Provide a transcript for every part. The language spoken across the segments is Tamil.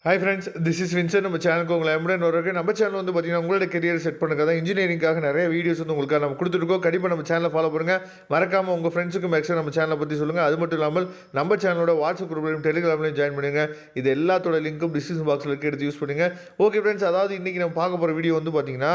Hi friends, this is Vinson. நம்ம சேனலுக்கு உங்களை எம்டன் வரக்கு நம்ம சேனல் வந்து பார்த்தீங்கன்னா உங்களோட கெரியர் செட் பண்ணுறது தான் இன்ஜினியரிங்காக நிறைய வீடியோஸ் வந்து உங்களுக்காக நம்ம கொடுத்துருக்கோம். கண்டிப்பாக நம்ம சேனலை ஃபாலோ பண்ணுங்கள். மறக்காமல் உங்கள் ஃப்ரெண்ட்ஸுக்கு மேக்ஸிமம் நம்ம சேனலை பற்றி சொல்லுங்கள். அது மட்டும் இல்லாமல் நம்ம சேனலோட வாட்ஸ்அப் குரூப்லையும் டெலிகிராம்லையும் ஜாயின் பண்ணுங்கள். இது எல்லாத்தோட லிங்க்கும் டிஸ்கிரிப்ஷன் பாக்ஸில் இருக்க எடுத்து யூஸ் பண்ணுங்கள். ஓகே ஃப்ரெண்ட்ஸ், அதாவது இன்றைக்கி நம்ம பார்க்க போகிற வீடியோ வந்து பார்த்தீங்கன்னா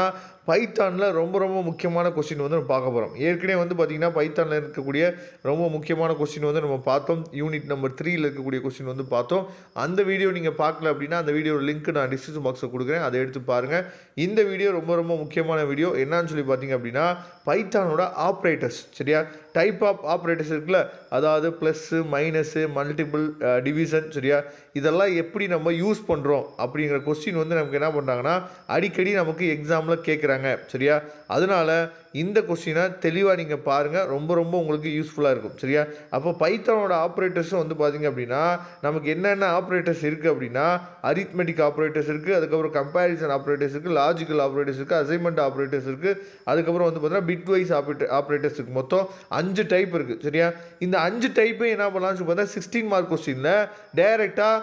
பைத்தானில் ரொம்ப முக்கியமான கொஸ்டின் வந்து நம்ம பார்க்க போகிறோம். ஏற்கனவே வந்து பார்த்தீங்கன்னா பைத்தானில் இருக்கக்கூடிய ரொம்ப முக்கியமான கொஸ்டின் வந்து நம்ம பார்த்தோம். யூனிட் நம்பர் 3ல் இருக்கக்கூடிய கொஸ்டின் வந்து பார்த்தோம். அந்த வீடியோ நீங்கள் பார்க்கல அப்படின்னா அந்த வீடியோ லிங்க் நான் டிஸ்கிரிப்ஷன் பாக்ஸில் கொடுக்குறேன், அதை எடுத்து பாருங்கள். இந்த வீடியோ ரொம்ப முக்கியமான வீடியோ. என்னன்னு சொல்லி பார்த்தீங்க அப்படின்னா பைத்தானோட ஆப்ரேட்டர்ஸ், சரியா, டைப் ஆஃப் ஆப்ரேட்டர்ஸ் இருக்குல்ல, அதாவது ப்ளஸ்ஸு மைனஸு மல்டிபிள் டிவிஷன், சரியா, இதெல்லாம் எப்படி நம்ம யூஸ் பண்ணுறோம் அப்படிங்கிற கொஸ்டின் வந்து நமக்கு என்ன பண்ணுறாங்கன்னா அடிக்கடி நமக்கு எக்ஸாமில் கேட்குறாங்க, சரியா. அதனால் இந்த கொஸ்டினை தெளிவாக நீங்கள் பாருங்கள், ரொம்ப உங்களுக்கு யூஸ்ஃபுல்லாக இருக்கும், சரியா. அப்போ பைத்தானோட ஆப்ரேட்டர்ஸும் வந்து பார்த்திங்க அப்படின்னா நமக்கு என்னென்ன ஆப்ரேட்டர்ஸ் இருக்குது அப்படின்னா அரித்மெட்டிக் ஆப்ரேட்டர்ஸ் இருக்குது, அதுக்கப்புறம் கம்பேரிசன் ஆப்ரேட்டர்ஸ் இருக்குது, லாஜிக்கல் ஆப்ரேட்டர்ஸ் இருக்குது, அசைன்மெண்ட் ஆப்ரேட்டர்ஸ் இருக்குது, அதுக்கப்புறம் வந்து பார்த்தீங்கன்னா பிட்வைஸ் ஆப்ரேட்டர்ஸ் இருக்குது. மொத்தம் 5 டைப் இருக்குது, சரியா. இந்த 5 டைப்பையும் என்ன பண்ணலாம்னு பார்த்தா 16 மார்க் கொஸ்டினில் டைரெக்டாக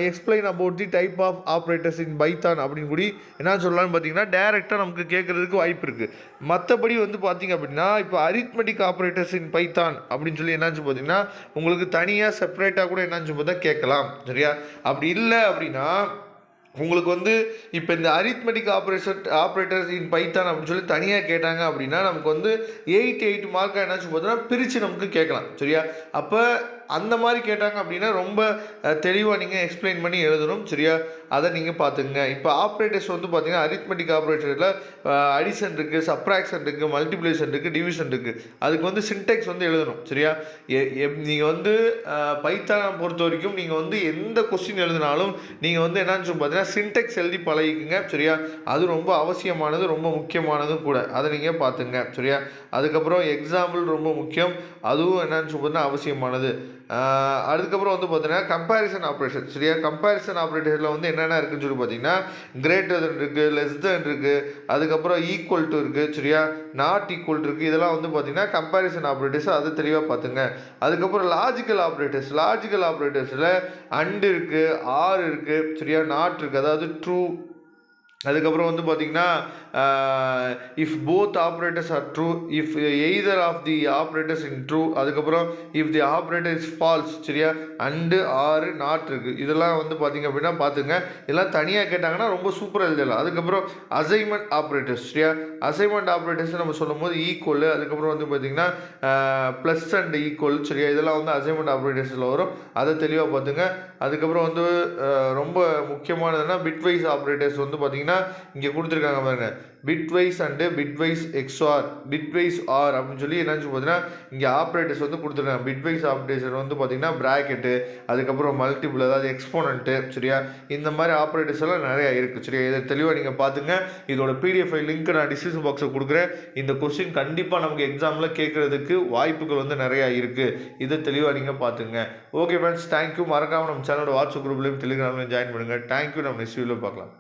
explain about the type of operators in Python அப்படின்னு கூடி என்ன சொல்லலாம்னு பார்த்தீங்கன்னா டைரெக்டாக நமக்கு கேட்குறதுக்கு வாய்ப்பு இருக்குது. மற்றபடி வந்து பார்த்திங்க அப்படின்னா இப்போ அரித்மெட்டிக் ஆப்ரேட்டர்ஸ் இன் பைத்தான் அப்படின்னு சொல்லி என்னாச்சு பார்த்தீங்கன்னா உங்களுக்கு தனியாக செப்பரேட்டாக கூட என்னாச்சு பார்த்தா கேட்கலாம், சரியா. அப்படி இல்லை அப்படின்னா உங்களுக்கு வந்து இப்போ இந்த அரித்மெட்டிக் ஆப்ரேட்டர்ஸ் இன் பைத்தான் அப்படின்னு சொல்லி தனியாக கேட்டாங்க அப்படின்னா நமக்கு வந்து 8 மார்க்காக என்னாச்சு பார்த்தீங்கன்னா பிரித்து நமக்கு கேட்கலாம், சரியா. அப்போ அந்த மாதிரி கேட்டாங்க அப்படின்னா ரொம்ப தெளிவாக நீங்கள் எக்ஸ்பிளைன் பண்ணி எழுதணும், சரியா. அதை நீங்கள் பார்த்துங்க. இப்போ ஆப்ரேட்டர்ஸ் வந்து பார்த்தீங்கன்னா அரித்மெட்டிக் ஆப்ரேட்டரில் அடிஷன் இருக்குது, சப்ராக்ஷன் இருக்குது, மல்டிப்ளிகேஷன் இருக்குது, டிவிஷன் இருக்குது. அதுக்கு வந்து சின்டெக்ஸ் வந்து எழுதணும், சரியா. நீங்கள் வந்து பைத்தானை பொறுத்த வரைக்கும் நீங்கள் வந்து எந்த கொஸ்டின் எழுதினாலும் நீங்கள் வந்து என்னன்னு சொல்லி பார்த்தீங்கன்னா சின்டெக்ஸ் எழுதி பழகிக்குங்க, சரியா. அது ரொம்ப அவசியமானது, ரொம்ப முக்கியமானதும் கூட. அதை நீங்கள் பார்த்துங்க, சரியா. அதுக்கப்புறம் எக்ஸாம்பிள் ரொம்ப முக்கியம், அதுவும் என்னன்னு சொல்லி பார்த்தீங்கன்னா அவசியமானது. அதுக்கப்புறம் வந்து பார்த்தீங்கன்னா கம்பேரிசன் ஆப்ரேஷன், சரியா. கம்பேரிசன் ஆப்ரேட்டரில் வந்து என்னென்ன இருக்குதுன்னு சொல்லி பார்த்தீங்கன்னா கிரேட்டர் தென் இருக்குது, லெஸ் தென் இருக்குது, அதுக்கப்புறம் ஈக்குவல் டு இருக்குது, சரியா, நாட் ஈக்குவல் இருக்குது. இதெல்லாம் வந்து பார்த்தீங்கன்னா கம்பேரிசன் ஆப்ரேட்டர்ஸ், அதை தெளிவாக பார்த்துங்க. அதுக்கப்புறம் லாஜிக்கல் ஆப்ரேட்டர்ஸில் அண்ட் இருக்குது, ஆர் இருக்குது, சரியா, நாட் இருக்குது, அதாவது ட்ரூ. அதுக்கப்புறம் வந்து பார்த்திங்கன்னா if both operators are true, if either of the operators in true, அதுக்கப்புறம் if the operator is false, சரியா, அண்டு ஆறு நாட் இருக்குது. இதெல்லாம் வந்து பார்த்திங்க அப்படின்னா பார்த்துங்க. இதெல்லாம் தனியாக கேட்டாங்கன்னா ரொம்ப சூப்பராக எழுதலாம். அதுக்கப்புறம் அசைன்மெண்ட் ஆப்ரேட்டர்ஸ், சரியா. அசைன்மெண்ட் ஆப்ரேட்டர்ஸ் நம்ம சொல்லும் போது ஈக்குவல், அதுக்கப்புறம் வந்து பார்த்திங்கன்னா ப்ளஸ் அண்ட் ஈக்குவல், சரியா. இதெல்லாம் வந்து அசைன்மெண்ட் ஆப்ரேட்டர்ஸில் வரும், அதை தெளிவாக பார்த்துங்க. அதுக்கப்புறம் வந்து ரொம்ப முக்கியமானதுன்னா பிட்வைஸ் ஆப்ரேட்டர்ஸ் வந்து பார்த்திங்கன்னா இங்கே கொடுத்துருக்காங்க பாருங்க, bitwise and bitwise XOR, bitwise OR அப்படின்னு சொல்லி என்னன்னு பார்த்தீங்கன்னா இங்கே ஆப்ரேட்டர்ஸ் வந்து கொடுத்துருக்காங்க. பிட்வைஸ் ஆப்ரேட்டர் வந்து பார்த்தீங்கன்னா ப்ராக்கெட்டு, அதுக்கப்புறம் மல்டிபிள், அதாவது எக்ஸ்போனன்ட்டு, சரியா. இந்த மாதிரி ஆப்ரேட்டர்ஸ் எல்லாம் நிறையா இருக்குது, சரியா. இதை தெளிவாக நீங்கள் பார்த்துங்க. இதோட பிடிஎஃப் லிங்க் நான் டிஸ்கிரிப்ஷன் பாக்ஸில் கொடுக்குறேன். இந்த கொஸ்டின் கண்டிப்பாக நமக்கு எக்ஸாமில் கேட்குறதுக்கு வாய்ப்புகள் வந்து நிறையா இருக்குது. இதை தெளிவாக நீங்கள் பார்த்துங்க. Okay friends, thank you. மறக்காமல் நம்ம சேனலோட வாட்ஸ்அப் குரூப்லையும் டெலிகிராம்லையும் ஜாயின் பண்ணுங்கள். தேங்க்யூ. நம்ம நெக்ஸ்ட் வீடியோவில் பார்க்கலாம்.